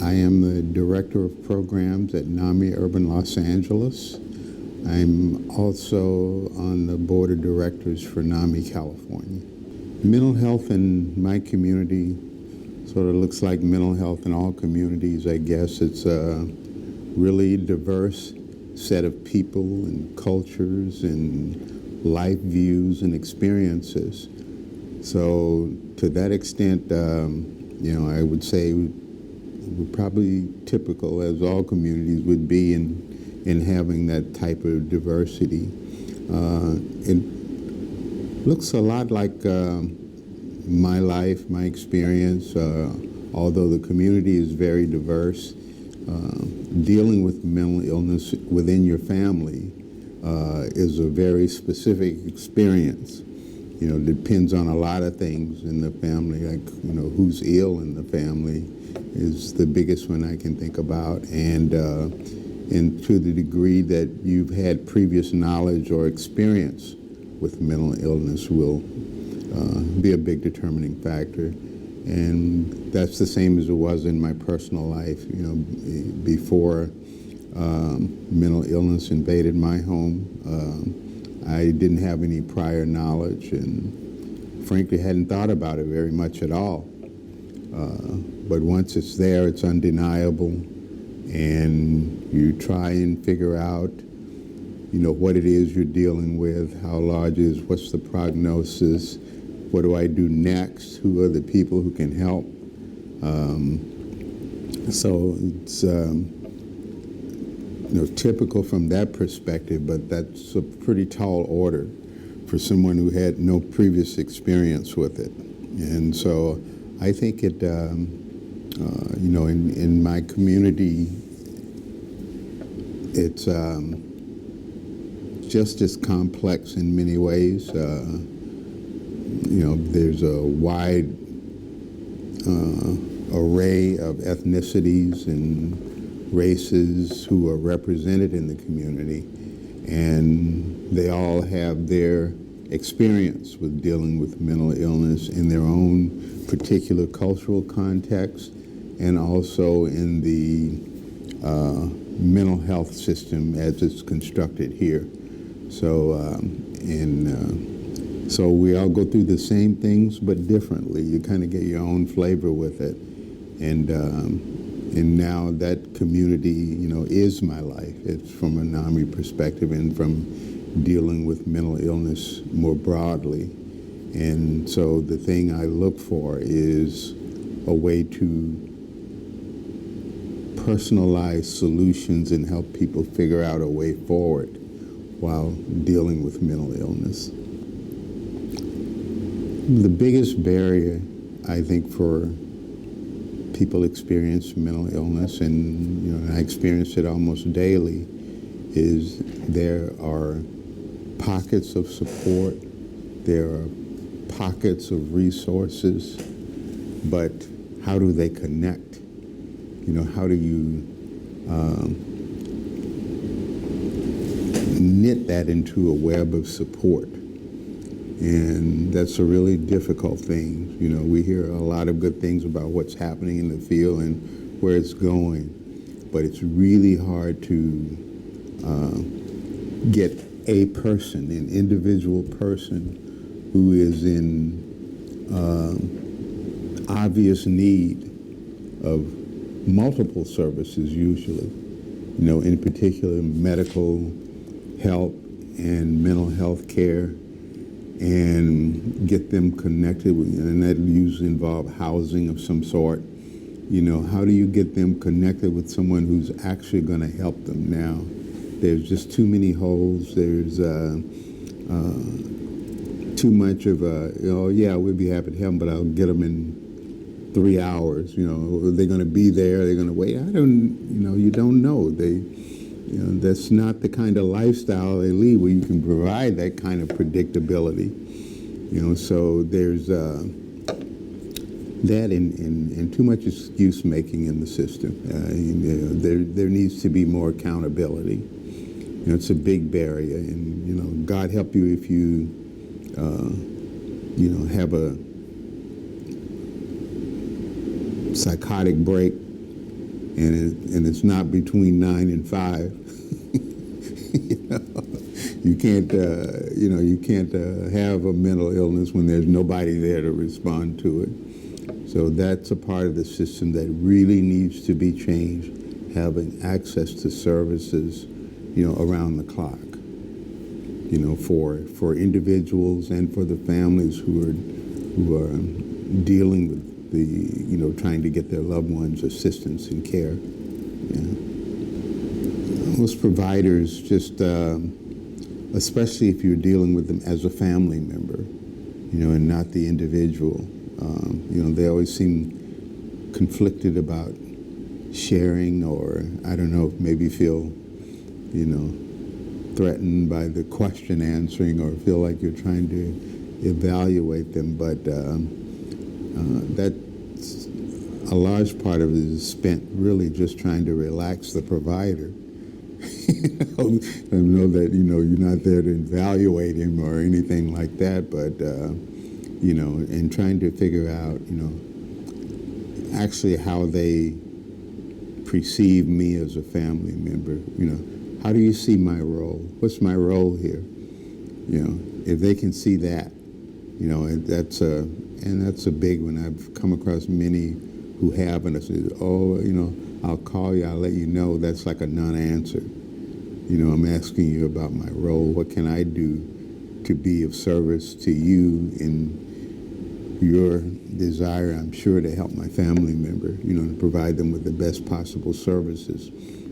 I am the Director of Programs at NAMI Urban Los Angeles. I'm also on the Board of Directors for NAMI California. Mental health in my community sort of looks like mental health in all communities, I guess. It's a really diverse set of people and cultures and life views and experiences. So to that extent, I would say we're probably typical, as all communities would be, in having that type of diversity. It looks a lot like my life, my experience, although the community is very diverse. Dealing with mental illness within your family is a very specific experience. Depends on a lot of things in the family, like, who's ill in the family is the biggest one I can think about, and to the degree that you've had previous knowledge or experience with mental illness will be a big determining factor. And that's the same as it was in my personal life. Before mental illness invaded my home, I didn't have any prior knowledge and frankly hadn't thought about it very much at all. But once it's there, it's undeniable, and you try and figure out, what it is you're dealing with, how large it is, what's the prognosis, what do I do next, who are the people who can help. So it's typical from that perspective, but that's a pretty tall order for someone who had no previous experience with it. And so I think it, in my community, it's just as complex in many ways. There's a wide array of ethnicities and races who are represented in the community, and they all have their experience with dealing with mental illness in their own particular cultural context and also in the mental health system as it's constructed here. So, so we all go through the same things but differently. You kind of get your own flavor with it. And now that community, is my life. It's from a NAMI perspective and from dealing with mental illness more broadly. And so the thing I look for is a way to personalize solutions and help people figure out a way forward while dealing with mental illness. The biggest barrier, I think, for people experience mental illness, and I experience it almost daily, is there are pockets of support, there are pockets of resources, but how do they connect? How do you knit that into a web of support? And that's a really difficult thing. We hear a lot of good things about what's happening in the field and where it's going, but it's really hard to get a person, an individual person who is in obvious need of multiple services usually, in particular medical help and mental health care, and get them connected with, and that usually involve housing of some sort. How do you get them connected with someone who's actually going to help them now? There's just too many holes. There's too much of we'd be happy to help them, but I'll get them in 3 hours. Are they going to be there? Are they going to wait? You don't know. That's not the kind of lifestyle they lead where you can provide that kind of predictability. So there's that and too much excuse making in the system. There needs to be more accountability. It's a big barrier, and God help you if you have a psychotic break and it's not between 9 and 5. You can't, you can't have a mental illness when there's nobody there to respond to it. So that's a part of the system that really needs to be changed, having access to services, around the clock, for individuals and for the families who are dealing with the, trying to get their loved ones assistance and care. Yeah. Most providers just, especially if you're dealing with them as a family member, and not the individual, they always seem conflicted about sharing, or I don't know, maybe feel, threatened by the question answering, or feel like you're trying to evaluate them. But that's a large part of it is spent really just trying to relax the provider. And know that you're not there to evaluate him or anything like that, but and trying to figure out actually how they perceive me as a family member. How do you see my role? What's my role here? If they can see that, and that's a big one. I've come across many who have, and I said, oh, I'll call you, I'll let you know. That's like a non-answer. I'm asking you about my role. What can I do to be of service to you in your desire, I'm sure, to help my family member, to provide them with the best possible services.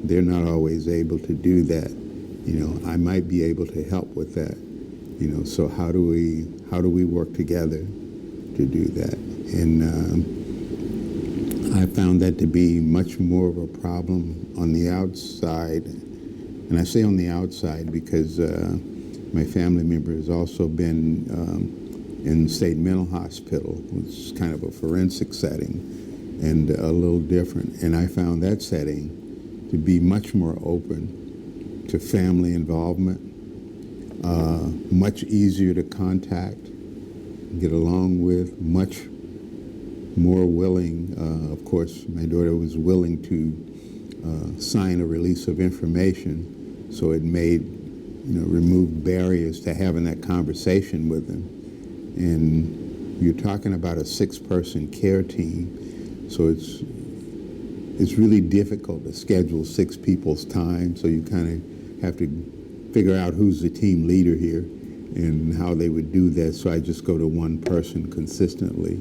They're not always able to do that. I might be able to help with that. So how do we work together to do that? And I found that to be much more of a problem on the outside. And I say on the outside because my family member has also been in state mental hospital, which is kind of a forensic setting and a little different. And I found that setting to be much more open to family involvement, much easier to contact, get along with, much more willing. Of course, my daughter was willing to sign a release of information, so it made, remove barriers to having that conversation with them. And you're talking about a 6-person care team, so it's really difficult to schedule 6 people's time, so you kind of have to figure out who's the team leader here and how they would do that. So I just go to one person consistently,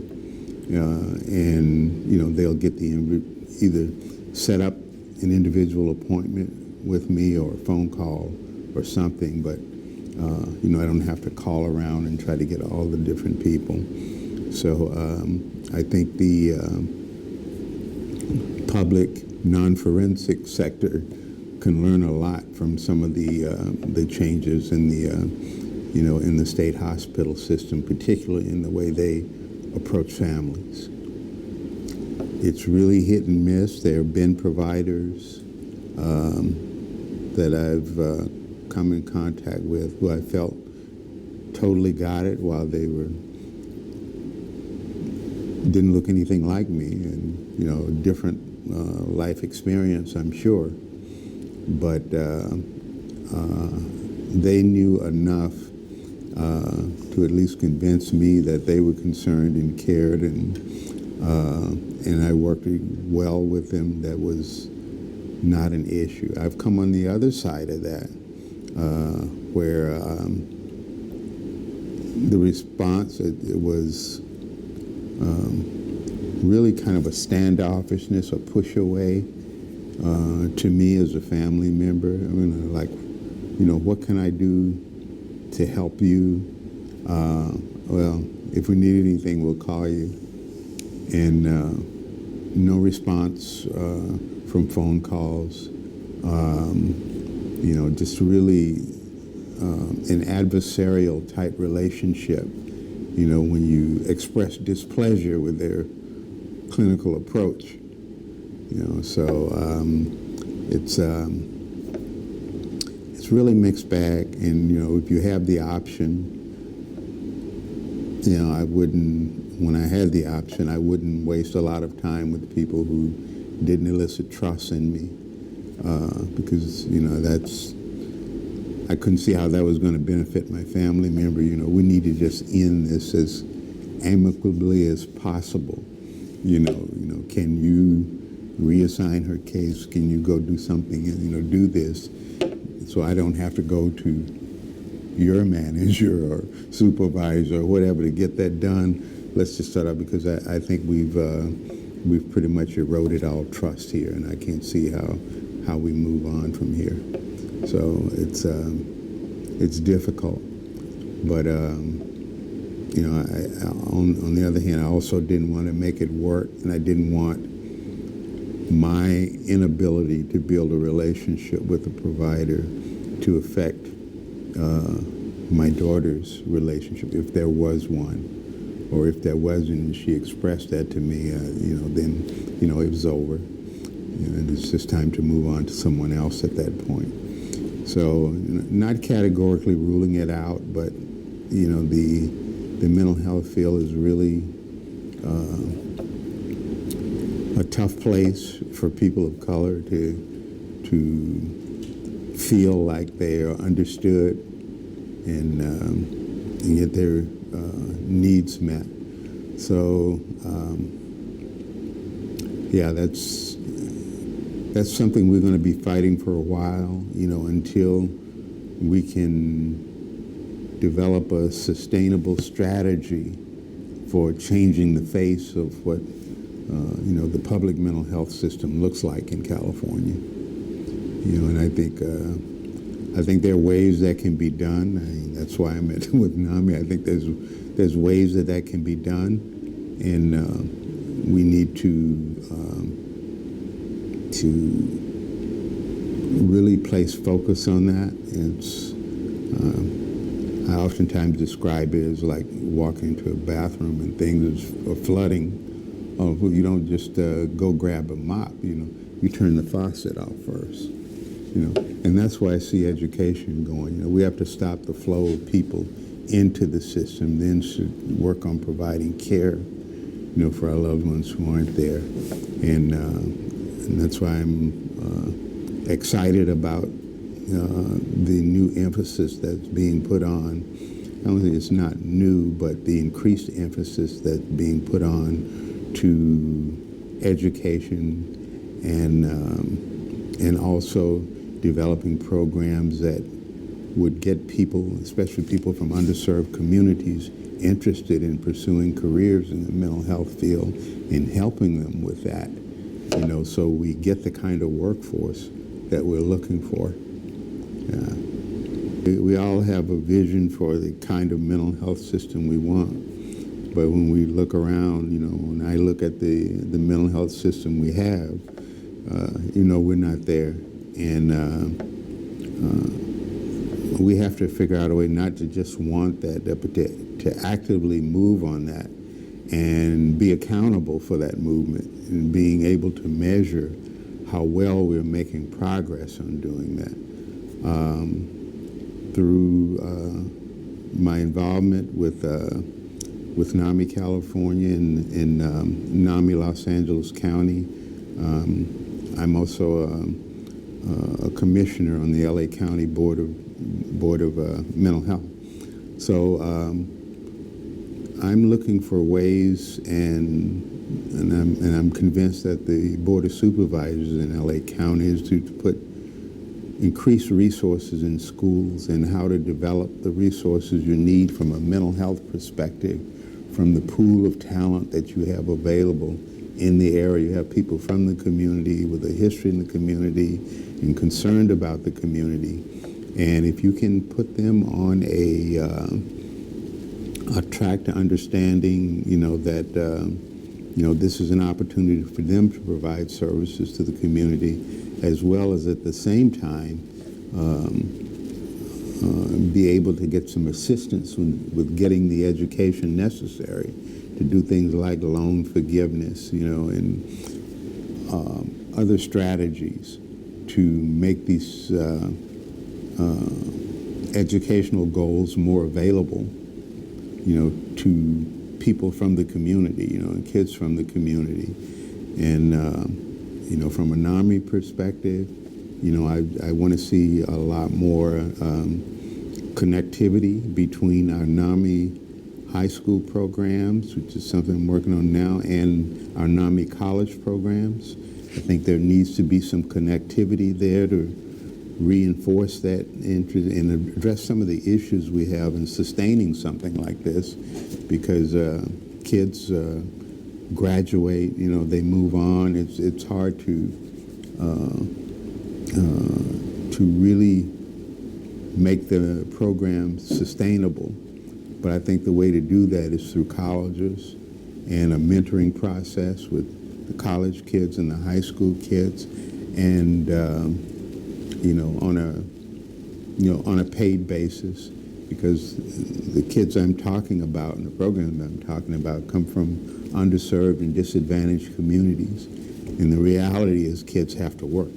and they'll get either set up an individual appointment with me or a phone call or something, but I don't have to call around and try to get all the different people. So I think the public non-forensic sector can learn a lot from some of the changes in the in the state hospital system, particularly in the way they approach families. It's really hit and miss. There have been providers that I've come in contact with who I felt totally got it, while they didn't look anything like me, and different life experience, I'm sure, but they knew enough to at least convince me that they were concerned and cared, and I worked well with them. That was not an issue. I've come on the other side of that, where the response, it was really kind of a standoffishness, a push away to me as a family member. I mean, like, what can I do to help you? Well, if we need anything, we'll call you. And no response from phone calls. Just really an adversarial type relationship, when you express displeasure with their clinical approach. So it's really mixed bag. And, if you have the option, when I had the option, I wouldn't waste a lot of time with people who didn't elicit trust in me, because I couldn't see how that was going to benefit my family member. We need to just end this as amicably as possible. Can you reassign her case? Can you go do something? Do this, so I don't have to go to your manager or supervisor or whatever to get that done. Let's just start out, because I think we've pretty much eroded all trust here, and I can't see how we move on from here. So it's difficult, but on the other hand, I also didn't want to make it work, and I didn't want my inability to build a relationship with a provider to affect my daughter's relationship, if there was one, or if there wasn't, and she expressed that to me, then it was over. And it's just time to move on to someone else at that point. So, not categorically ruling it out, but the mental health field is really a tough place for people of color to feel like they are understood and get their needs met. So that's something we're going to be fighting for a while, until we can develop a sustainable strategy for changing the face of what the public mental health system looks like in California. And I think there are ways that can be done. That's why I'm with NAMI. I think there's ways that can be done, and we need to really place focus on that. I oftentimes describe it as like walking into a bathroom and things are flooding. You don't just go grab a mop. You turn the faucet off first. And that's why I see education going. We have to stop the flow of people into the system, then should work on providing care, for our loved ones who aren't there. And that's why I'm excited about the new emphasis that's being put on. I don't think it's not new, but the increased emphasis that's being put on to education and also developing programs that would get people, especially people from underserved communities, interested in pursuing careers in the mental health field and helping them with that, so we get the kind of workforce that we're looking for. We all have a vision for the kind of mental health system we want, but when we look around, when I look at the mental health system we have, we're not there. And we have to figure out a way not to just want that, but to actively move on that and be accountable for that movement and being able to measure how well we're making progress on doing that. Through my involvement with NAMI California and NAMI Los Angeles County, I'm also a commissioner on the LA County Board of Mental Health. So I'm looking for ways, and I'm convinced that the Board of Supervisors in LA County is to put increased resources in schools and how to develop the resources you need from a mental health perspective, from the pool of talent that you have available in the area. You have people from the community with a history in the community and concerned about the community. And if you can put them on a track to understanding, that this is an opportunity for them to provide services to the community, as well as at the same time be able to get some assistance with getting the education necessary to do things like loan forgiveness, and other strategies to make these educational goals more available, to people from the community, and kids from the community. And from a NAMI perspective, I want to see a lot more connectivity between our NAMI high school programs, which is something I'm working on now, and our NAMI college programs. I think there needs to be some connectivity there to reinforce that interest and address some of the issues we have in sustaining something like this, because kids graduate, they move on. It's hard to really make the program sustainable. But I think the way to do that is through colleges and a mentoring process with the college kids and the high school kids, and on a paid basis, because the kids I'm talking about and the programs I'm talking about come from underserved and disadvantaged communities, and the reality is kids have to work.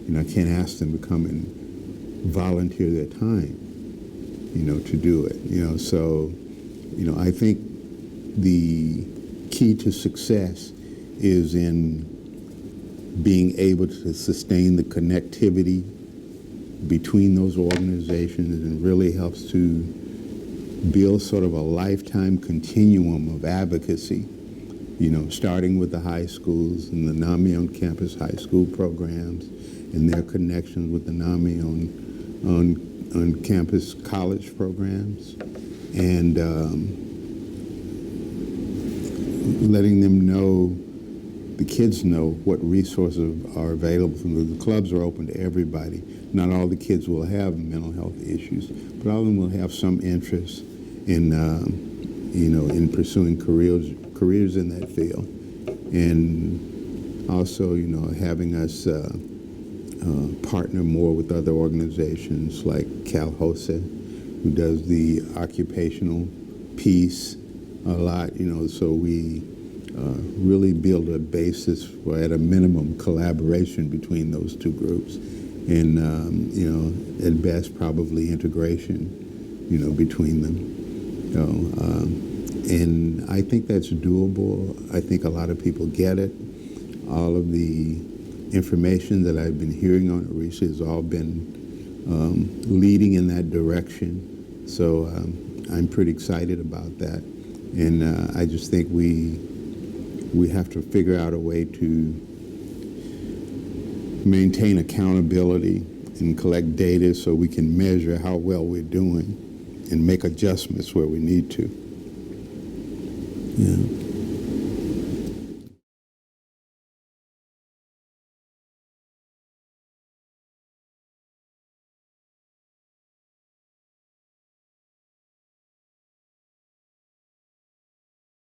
I can't ask them to come and volunteer their time, to do it. So, I think the key to success is in being able to sustain the connectivity between those organizations, and really helps to build sort of a lifetime continuum of advocacy, starting with the high schools and the NAMI on-campus high school programs and their connections with the NAMI on-campus college programs, and letting them know, the kids know what resources are available. The clubs are open to everybody. Not all the kids will have mental health issues, but all of them will have some interest in, in pursuing careers in that field. And also, having us partner more with other organizations like Cal HOSA, who does the occupational piece a lot, so we really build a basis for, at a minimum, collaboration between those two groups, and at best probably integration, between them. And I think that's doable. I think a lot of people get it. All of the information that I've been hearing on it recently has all been leading in that direction. So I'm pretty excited about that. And I just think we have to figure out a way to maintain accountability and collect data so we can measure how well we're doing and make adjustments where we need to. Yeah.